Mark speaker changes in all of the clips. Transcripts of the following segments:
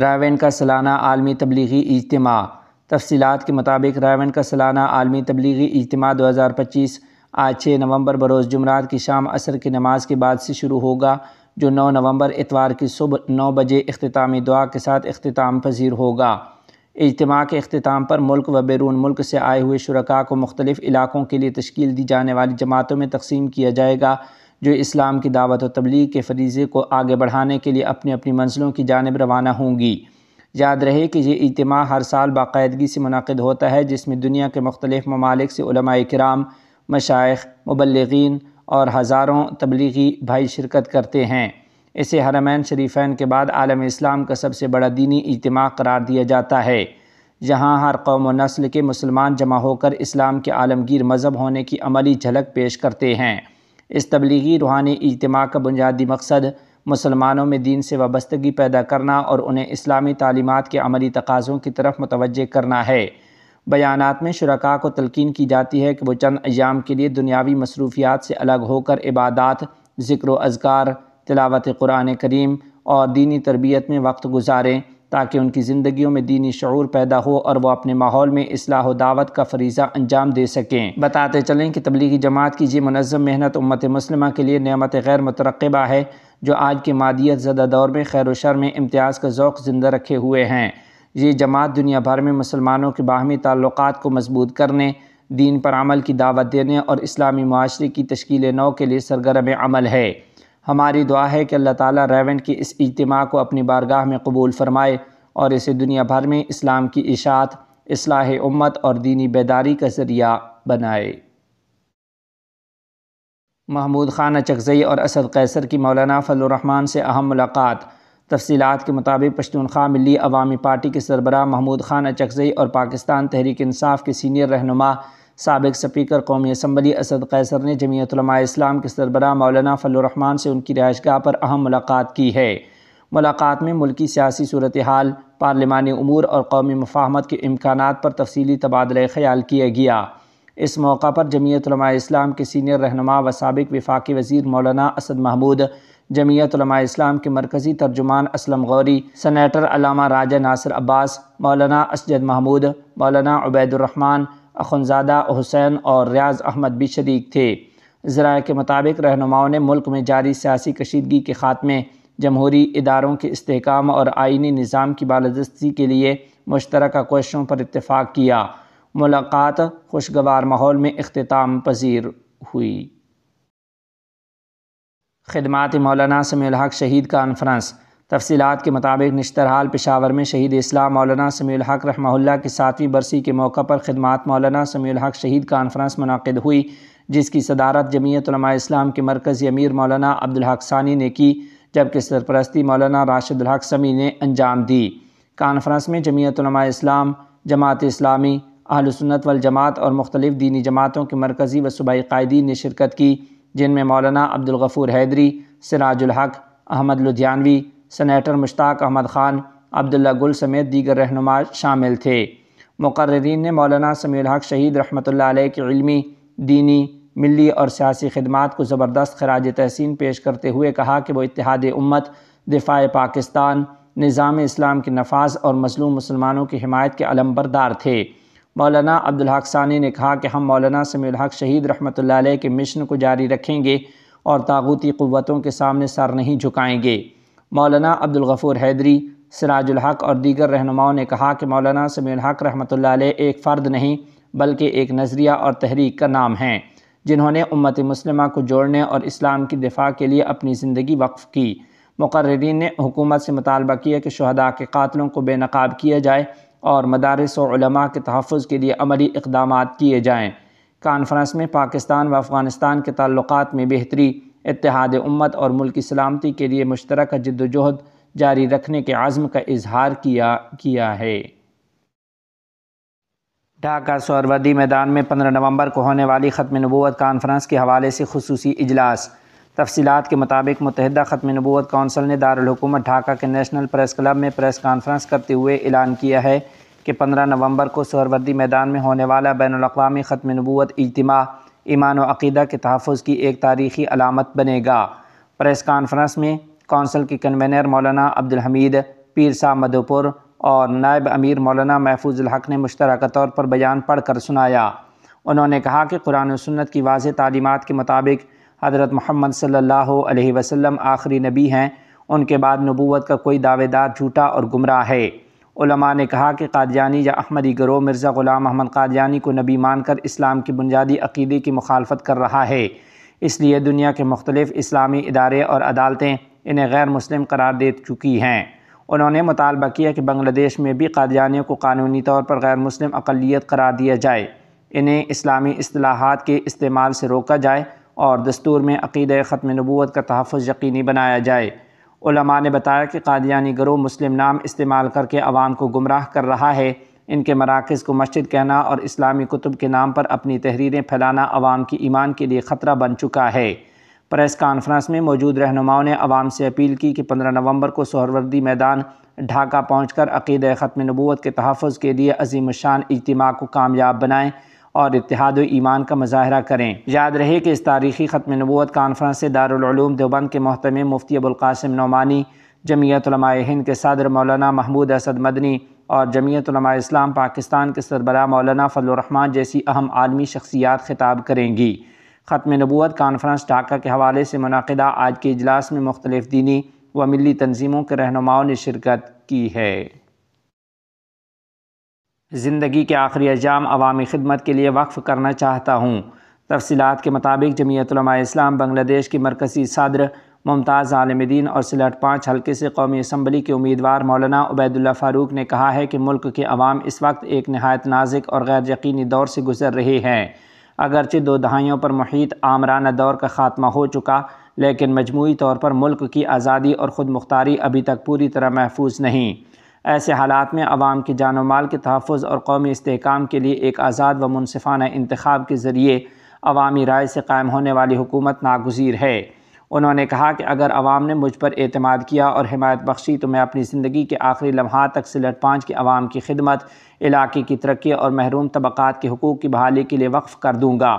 Speaker 1: رائیونڈ کا سالانہ عالمی تبلیغی اجتماع۔ تفصیلات کے مطابق رائیونڈ کا سالانہ عالمی تبلیغی اجتماع 2025 آج 6 نومبر بروز جمعرات کی شام عصر کی نماز کے بعد سے شروع ہوگا، جو 9 نومبر اتوار کی صبح 9 بجے اختتامی دعا کے ساتھ اختتام پذیر ہوگا۔ اجتماع کے اختتام پر ملک و بیرون ملک سے آئے ہوئے شرکاء کو مختلف علاقوں کے لیے تشکیل دی جانے والی جماعتوں میں تقسیم کیا جائے گا، جو اسلام کی دعوت و تبلیغ کے فریضے کو آگے بڑھانے کے لیے اپنی اپنی منزلوں کی جانب روانہ ہوں گی۔ یاد رہے کہ یہ اجتماع ہر سال باقاعدگی سے منعقد ہوتا ہے، جس میں دنیا کے مختلف ممالک سے علماء کرام، مشائخ، مبلغین اور ہزاروں تبلیغی بھائی شرکت کرتے ہیں۔ اسے حرمین شریفین کے بعد عالم اسلام کا سب سے بڑا دینی اجتماع قرار دیا جاتا ہے، جہاں ہر قوم و نسل کے مسلمان جمع ہو کر اسلام کے عالمگیر مذہب ہونے کی عملی جھلک پیش کرتے ہیں۔ اس تبلیغی روحانی اجتماع کا بنیادی مقصد مسلمانوں میں دین سے وابستگی پیدا کرنا اور انہیں اسلامی تعلیمات کے عملی تقاضوں کی طرف متوجہ کرنا ہے۔ بیانات میں شرکاء کو تلقین کی جاتی ہے کہ وہ چند ایام کے لیے دنیاوی مصروفیات سے الگ ہو کر عبادات، ذکر و اذکار، تلاوت قرآن کریم اور دینی تربیت میں وقت گزاریں، تاکہ ان کی زندگیوں میں دینی شعور پیدا ہو اور وہ اپنے ماحول میں اصلاح و دعوت کا فریضہ انجام دے سکیں۔ بتاتے چلیں کہ تبلیغی جماعت کی یہ منظم محنت امت مسلمہ کے لیے نعمت غیر مترقبہ ہے، جو آج کے مادیت زدہ دور میں خیر و شر میں امتیاز کا ذوق زندہ رکھے ہوئے ہیں۔ یہ جماعت دنیا بھر میں مسلمانوں کے باہمی تعلقات کو مضبوط کرنے، دین پر عمل کی دعوت دینے اور اسلامی معاشرے کی تشکیل نو کے لیے سرگرم عمل ہے۔ ہماری دعا ہے کہ اللہ تعالیٰ رائیونڈ کی اس اجتماع کو اپنی بارگاہ میں قبول فرمائے اور اسے دنیا بھر میں اسلام کی اشاعت، اصلاح امت اور دینی بیداری کا ذریعہ بنائے۔ محمود خان اچکزئی اور اسد قیصر کی مولانا فضل الرحمان سے اہم ملاقات۔ تفصیلات کے مطابق پشتونخوا ملی عوامی پارٹی کے سربراہ محمود خان اچکزئی اور پاکستان تحریک انصاف کے سینئر رہنما سابق سپیکر قومی اسمبلی اسد قیصر نے جمعیت علماء اسلام کے سربراہ مولانا فضل الرحمان سے ان کی رہائش گاہ پر اہم ملاقات کی ہے۔ ملاقات میں ملکی سیاسی صورتحال، پارلیمانی امور اور قومی مفاہمت کے امکانات پر تفصیلی تبادلہ خیال کیا گیا۔ اس موقع پر جمعیت علماء اسلام کے سینئر رہنما و سابق وفاقی وزیر مولانا اسد محمود، جمعیت علماء اسلام کے مرکزی ترجمان اسلم غوری، سینیٹر علامہ راجہ ناصر عباس، مولانا اسجد محمود، مولانا عبید الرحمان، اخندزادہ حسین اور ریاض احمد بھی شریک تھے۔ ذرائع کے مطابق رہنماؤں نے ملک میں جاری سیاسی کشیدگی کے خاتمے، جمہوری اداروں کے استحکام اور آئینی نظام کی بالادستی کے لیے مشترکہ کوششوں پر اتفاق کیا۔ ملاقات خوشگوار ماحول میں اختتام پذیر ہوئی۔ خدمات مولانا سمیع الحق شہید کانفرنس۔ تفصیلات کے مطابق نشترحال پشاور میں شہید اسلام مولانا سمیع الحق رحمہ اللہ کی 7ویں برسی کے موقع پر خدمات مولانا سمیع الحق شہید کانفرنس منعقد ہوئی، جس کی صدارت جمعیت علماء اسلام کے مرکزی امیر مولانا عبدالحق ثانی نے کی، جبکہ سرپرستی مولانا راشد الحق سمیع نے انجام دی۔ کانفرنس میں جمعیت علماء اسلام، جماعت اسلامی، اہل سنت والجماعت اور مختلف دینی جماعتوں کے مرکزی و صوبائی قائدین نے شرکت کی، جن میں مولانا عبدالغفور حیدری، سراج الحق، احمد لدھیانوی، سینیٹر مشتاق احمد خان، عبداللہ گل سمیت دیگر رہنما شامل تھے۔ مقررین نے مولانا سمیع الحق شہید رحمۃ اللہ علیہ کی علمی، دینی، ملی اور سیاسی خدمات کو زبردست خراج تحسین پیش کرتے ہوئے کہا کہ وہ اتحاد امت، دفاع پاکستان، نظام اسلام کے نفاذ اور مظلوم مسلمانوں کی حمایت کے علمبردار تھے۔ مولانا عبدالحق ثانی نے کہا کہ ہم مولانا سمیع الحق شہید رحمۃ اللہ علیہ کے مشن کو جاری رکھیں گے اور طاغوتی قوتوں کے سامنے سر نہیں جھکائیں گے۔ مولانا عبدالغفور حیدری، سراج الحق اور دیگر رہنماؤں نے کہا کہ مولانا سمیع الحق رحمۃ اللہ علیہ ایک فرد نہیں بلکہ ایک نظریہ اور تحریک کا نام ہیں، جنہوں نے امت مسلمہ کو جوڑنے اور اسلام کی دفاع کے لیے اپنی زندگی وقف کی۔ مقررین نے حکومت سے مطالبہ کیا کہ شہداء کے قاتلوں کو بے نقاب کیا جائے اور مدارس و علماء کے تحفظ کے لیے عملی اقدامات کیے جائیں۔ کانفرنس میں پاکستان و افغانستان کے تعلقات میں بہتری، اتحاد امت اور ملکی سلامتی کے لیے مشترکہ جدوجہد جاری رکھنے کے عزم کا اظہار کیا ہے۔ ڈھاکہ سہروردی میدان میں 15 نومبر کو ہونے والی ختم نبوت کانفرنس کے حوالے سے خصوصی اجلاس۔ تفصیلات کے مطابق متحدہ ختم نبوت کونسل نے دارالحکومت ڈھاکہ کے نیشنل پریس کلب میں پریس کانفرنس کرتے ہوئے اعلان کیا ہے کہ 15 نومبر کو سہروردی میدان میں ہونے والا بین الاقوامی ختم نبوت اجتماع ایمان و عقیدہ کے تحفظ کی ایک تاریخی علامت بنے گا۔ پریس کانفرنس میں کونسل کے کنوینر مولانا عبدالحمید پیر صاحب مدھوپور اور نائب امیر مولانا محفوظ الحق نے مشترکہ طور پر بیان پڑھ کر سنایا۔ انہوں نے کہا کہ قرآن و سنت کی واضح تعلیمات کے مطابق حضرت محمد صلی اللہ علیہ وسلم آخری نبی ہیں، ان کے بعد نبوت کا کوئی دعوے دار جھوٹا اور گمراہ ہے۔ علماء نے کہا کہ قادیانی یا احمدی گروہ مرزا غلام محمد قادیانی کو نبی مان کر اسلام کی بنیادی عقیدے کی مخالفت کر رہا ہے، اس لیے دنیا کے مختلف اسلامی ادارے اور عدالتیں انہیں غیر مسلم قرار دے چکی ہیں۔ انہوں نے مطالبہ کیا کہ بنگلہ دیش میں بھی قادیانیوں کو قانونی طور پر غیر مسلم اقلیت قرار دیا جائے، انہیں اسلامی اصطلاحات کے استعمال سے روکا جائے اور دستور میں عقیدہ ختم نبوت کا تحفظ یقینی بنایا جائے۔ علماء نے بتایا کہ قادیانی گروہ مسلم نام استعمال کر کے عوام کو گمراہ کر رہا ہے، ان کے مراکز کو مسجد کہنا اور اسلامی کتب کے نام پر اپنی تحریریں پھیلانا عوام کی ایمان کے لیے خطرہ بن چکا ہے۔ پریس کانفرنس میں موجود رہنماؤں نے عوام سے اپیل کی کہ 15 نومبر کو سہروردی میدان ڈھاکہ پہنچ کر عقیدہ ختم نبوت کے تحفظ کے لیے عظیم الشان اجتماع کو کامیاب بنائیں اور اتحاد و ایمان کا مظاہرہ کریں۔ یاد رہے کہ اس تاریخی ختم نبوت کانفرنس سے دارالعلوم دیوبند کے محتمم مفتی ابوالقاسم نعمانی، جمعیت علماء ہند کے صدر مولانا محمود اسد مدنی اور جمعیت علماء اسلام پاکستان کے سربراہ مولانا فضل الرحمان جیسی اہم عالمی شخصیات خطاب کریں گی۔ ختم نبوت کانفرنس ڈھاکہ کے حوالے سے منعقدہ آج کے اجلاس میں مختلف دینی و ملی تنظیموں کے رہنماؤں نے شرکت کی ہے۔ زندگی کے آخری ایام عوامی خدمت کے لیے وقف کرنا چاہتا ہوں۔ تفصیلات کے مطابق جمعیت علماء اسلام بنگلہ دیش کی مرکزی صدر ممتاز عالم دین اور سلیٹ 5 حلقے سے قومی اسمبلی کے امیدوار مولانا عبید اللہ فاروق نے کہا ہے کہ ملک کے عوام اس وقت ایک نہایت نازک اور غیر یقینی دور سے گزر رہے ہیں۔ اگرچہ 2 دہائیوں پر محیط آمرانہ دور کا خاتمہ ہو چکا، لیکن مجموعی طور پر ملک کی آزادی اور خود مختاری ابھی تک پوری طرح محفوظ نہیں۔ ایسے حالات میں عوام کی جان و مال کے تحفظ اور قومی استحکام کے لیے ایک آزاد و منصفانہ انتخاب کے ذریعے عوامی رائے سے قائم ہونے والی حکومت ناگزیر ہے۔ انہوں نے کہا کہ اگر عوام نے مجھ پر اعتماد کیا اور حمایت بخشی تو میں اپنی زندگی کے آخری لمحات تک سلیٹ 5 کے عوام کی خدمت، علاقے کی ترقی اور محروم طبقات کے حقوق کی بحالی کے لیے وقف کر دوں گا۔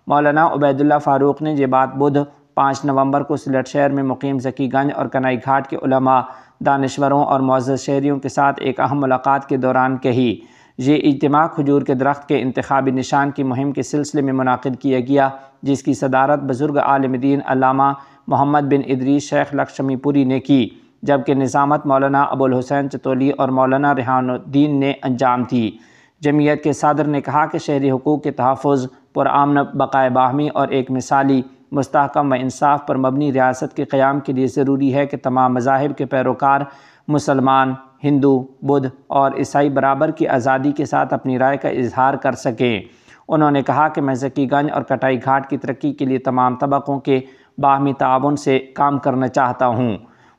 Speaker 1: مولانا عبید اللہ فاروق نے یہ بات بدھ 5 نومبر کو سلیٹ شہر میں مقیم ذکی گنج اور کنائی گھاٹ کے علماء، دانشوروں اور معزز شہریوں کے ساتھ ایک اہم ملاقات کے دوران کہی۔ یہ اجتماع کھجور کے درخت کے انتخابی نشان کی مہم کے سلسلے میں منعقد کیا گیا، جس کی صدارت بزرگ عالم دین علامہ محمد بن ادریس شیخ لکشمی پوری نے کی، جبکہ نظامت مولانا ابوالحسین چتولی اور مولانا ریحان الدین نے انجام دی۔ جمعیت کے صدر نے کہا کہ شہری حقوق کے تحفظ، پرامن بقائے باہمی اور ایک مثالی، مستحکم و انصاف پر مبنی ریاست کے قیام کے لیے ضروری ہے کہ تمام مذاہب کے پیروکار مسلمان، ہندو، بدھ اور عیسائی برابر کی آزادی کے ساتھ اپنی رائے کا اظہار کر سکیں۔ انہوں نے کہا کہ میں ذکی گنج اور کٹائی گھاٹ کی ترقی کے لیے تمام طبقوں کے باہمی تعاون سے کام کرنا چاہتا ہوں۔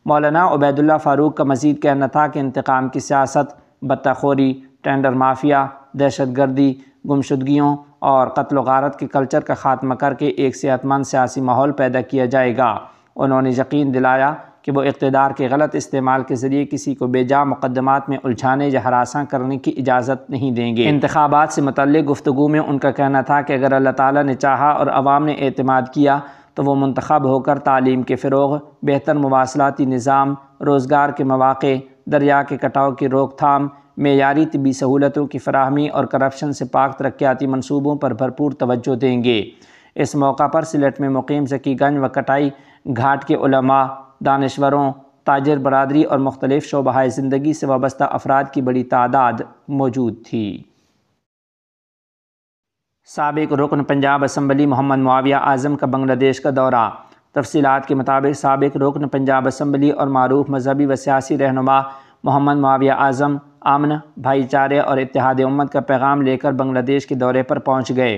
Speaker 1: مولانا عبید اللہ فاروق کا مزید کہنا تھا کہ انتقام کی سیاست، بتہ خوری، ٹینڈر مافیا، دہشت گردی، گمشدگیوں اور قتل و غارت کے کلچر کا خاتمہ کر کے ایک صحت مند سیاسی ماحول پیدا کیا جائے گا۔ انہوں نے یقین دلایا کہ وہ اقتدار کے غلط استعمال کے ذریعے کسی کو بے جا مقدمات میں الجھانے یا ہراساں کرنے کی اجازت نہیں دیں گے۔ انتخابات سے متعلق گفتگو میں ان کا کہنا تھا کہ اگر اللہ تعالیٰ نے چاہا اور عوام نے اعتماد کیا تو وہ منتخب ہو کر تعلیم کے فروغ، بہتر مواصلاتی نظام، روزگار کے مواقع، دریا کے کٹاؤ کی روک تھام، معیاری طبی سہولتوں کی فراہمی اور کرپشن سے پاک ترقیاتی منصوبوں پر بھرپور توجہ دیں گے۔ اس موقع پر سلیٹ میں مقیم ذکی گنج و کٹائی گھاٹ کے علماء، دانشوروں، تاجر برادری اور مختلف شعبۂ زندگی سے وابستہ افراد کی بڑی تعداد موجود تھی۔ سابق رکن پنجاب اسمبلی محمد معاویہ اعظم کا بنگلہ دیش کا دورہ۔ تفصیلات کے مطابق سابق رکن پنجاب اسمبلی اور معروف مذہبی و سیاسی رہنما محمد معاویہ اعظم امن، بھائی چارے اور اتحاد امت کا پیغام لے کر بنگلہ دیش کے دورے پر پہنچ گئے۔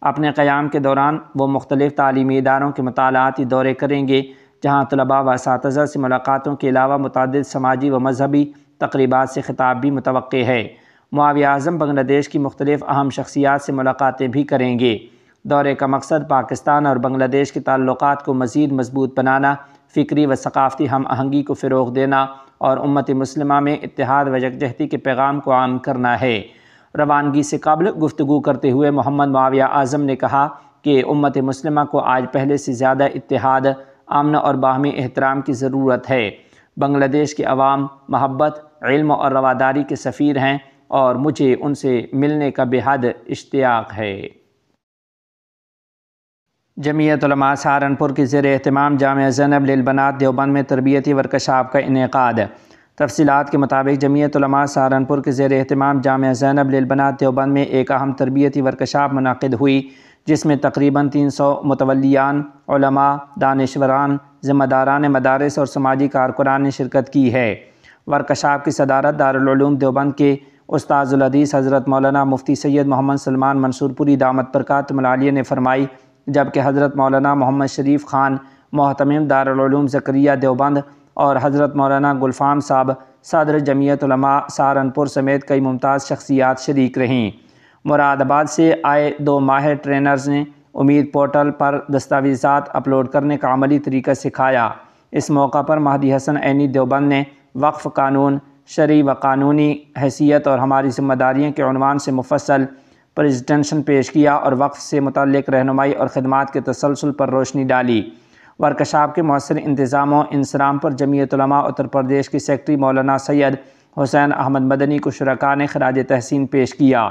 Speaker 1: اپنے قیام کے دوران وہ مختلف تعلیمی اداروں کے مطالعاتی دورے کریں گے، جہاں طلباء و اساتذہ سے ملاقاتوں کے علاوہ متعدد سماجی و مذہبی تقریبات سے خطاب بھی متوقع ہے۔ معاویہ اعظم بنگلہ دیش کی مختلف اہم شخصیات سے ملاقاتیں بھی کریں گے۔ دورے کا مقصد پاکستان اور بنگلہ دیش کے تعلقات کو مزید مضبوط بنانا، فکری و ثقافتی ہم آہنگی کو فروغ دینا اور امت مسلمہ میں اتحاد و یکجہتی کے پیغام کو عام کرنا ہے۔ روانگی سے قبل گفتگو کرتے ہوئے محمد معاویہ اعظم نے کہا کہ امت مسلمہ کو آج پہلے سے زیادہ اتحاد، امن اور باہمی احترام کی ضرورت ہے۔ بنگلہ دیش کے عوام محبت، علم اور رواداری کے سفیر ہیں اور مجھے ان سے ملنے کا بے حد اشتیاق ہے۔ جمعیت علماء سہارنپور کے زیر اہتمام جامعہ زینب للبنات دیوبند میں تربیتی ورکشاپ کا انعقاد۔ تفصیلات کے مطابق جمعیت علماء سہارنپور کے زیر اہتمام جامعہ زینب للبنات دیوبند میں ایک اہم تربیتی ورکشاپ منعقد ہوئی، جس میں تقریباً 300 متولیان، علماء، دانشوران، ذمہ داران مدارس اور سماجی کارکنان نے شرکت کی ہے۔ ورکشاپ کی صدارت دارالعلوم دیوبند کے استاذ الحدیث حضرت مولانا مفتی سید محمد سلمان منصور پوری دامت برکاتہم العالیہ نے فرمائی، جبکہ حضرت مولانا محمد شریف خان محتمم دارالعلوم زکریا دیوبند اور حضرت مولانا گلفام صاحب صدر جمعیت علماء سہارنپور سمیت کئی ممتاز شخصیات شریک رہیں۔ مراد آباد سے آئے 2 ماہر ٹرینرز نے امید پورٹل پر دستاویزات اپلوڈ کرنے کا عملی طریقہ سکھایا۔ اس موقع پر مہدی حسن عینی دیوبند نے وقف قانون، شرعی و قانونی حیثیت اور ہماری ذمہ داریوں کے عنوان سے مفصل پریزنٹیشن پیش کیا اور وقف سے متعلق رہنمائی اور خدمات کے تسلسل پر روشنی ڈالی۔ ورکشاپ کے مؤثر انتظام و انصرام پر جمعیت علماء اتر پردیش کے سیکرٹری مولانا سید حسین احمد مدنی کو شرکاء نے خراج تحسین پیش کیا۔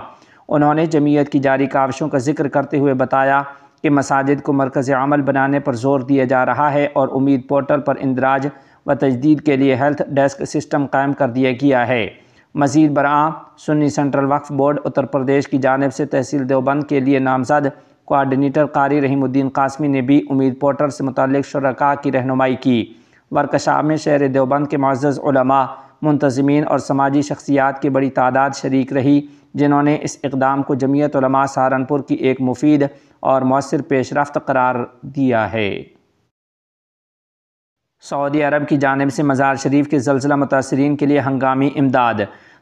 Speaker 1: انہوں نے جمعیت کی جاری کاوشوں کا ذکر کرتے ہوئے بتایا کہ مساجد کو مرکز عمل بنانے پر زور دیا جا رہا ہے اور امید پورٹل پر اندراج و تجدید کے لیے ہیلتھ ڈیسک سسٹم قائم کر دیا گیا ہے۔ مزید برآں سنی سینٹرل وقف بورڈ اتر پردیش کی جانب سے تحصیل دیوبند کے لیے نامزد کوآرڈینیٹر قاری رحیم الدین قاسمی نے بھی امید پورٹل سے متعلق شرکاء کی رہنمائی کی۔ ورکشاپ میں شہر دیوبند کے معزز علماء، منتظمین اور سماجی شخصیات کی بڑی تعداد شریک رہی، جنہوں نے اس اقدام کو جمعیت علماء سہارنپور کی ایک مفید اور مؤثر پیش رفت قرار دیا ہے۔ سعودی عرب کی جانب سے مزار شریف کے زلزلہ متاثرین کے لیے ہنگامی امداد۔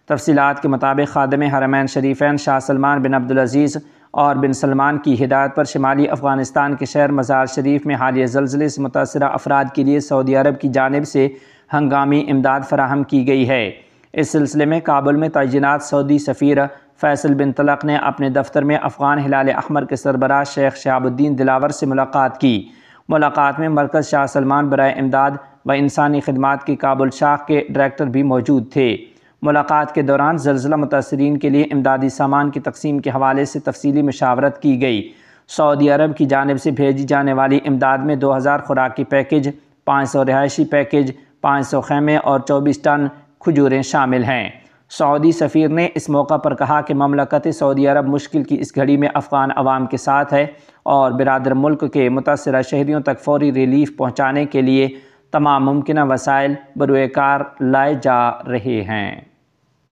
Speaker 1: تفصیلات کے مطابق خادم حرمین شریفین شاہ سلمان بن عبدالعزیز اور بن سلمان کی ہدایت پر شمالی افغانستان کے شہر مزار شریف میں حالیہ زلزلے سے متاثرہ افراد کے لیے سعودی عرب کی جانب سے ہنگامی امداد فراہم کی گئی ہے۔ اس سلسلے میں کابل میں تعینات سعودی سفیر فیصل بن طلق نے اپنے دفتر میں افغان ہلال احمر کے سربراہ شیخ شہاب الدین دلاور سے ملاقات کی۔ ملاقات میں مرکز شاہ سلمان برائے امداد و انسانی خدمات کی کابل شاخ کے ڈائریکٹر بھی موجود تھے۔ ملاقات کے دوران زلزلہ متاثرین کے لیے امدادی سامان کی تقسیم کے حوالے سے تفصیلی مشاورت کی گئی۔ سعودی عرب کی جانب سے بھیجی جانے والی امداد میں 2000 خوراکی پیکج، 500 رہائشی پیکج، 500 خیمے اور 24 ٹن کھجوریں شامل ہیں۔ سعودی سفیر نے اس موقع پر کہا کہ مملکت سعودی عرب مشکل کی اس گھڑی میں افغان عوام کے ساتھ ہے اور برادر ملک کے متاثرہ شہریوں تک فوری ریلیف پہنچانے کے لیے تمام ممکنہ وسائل بروئے کار لائے جا رہے ہیں۔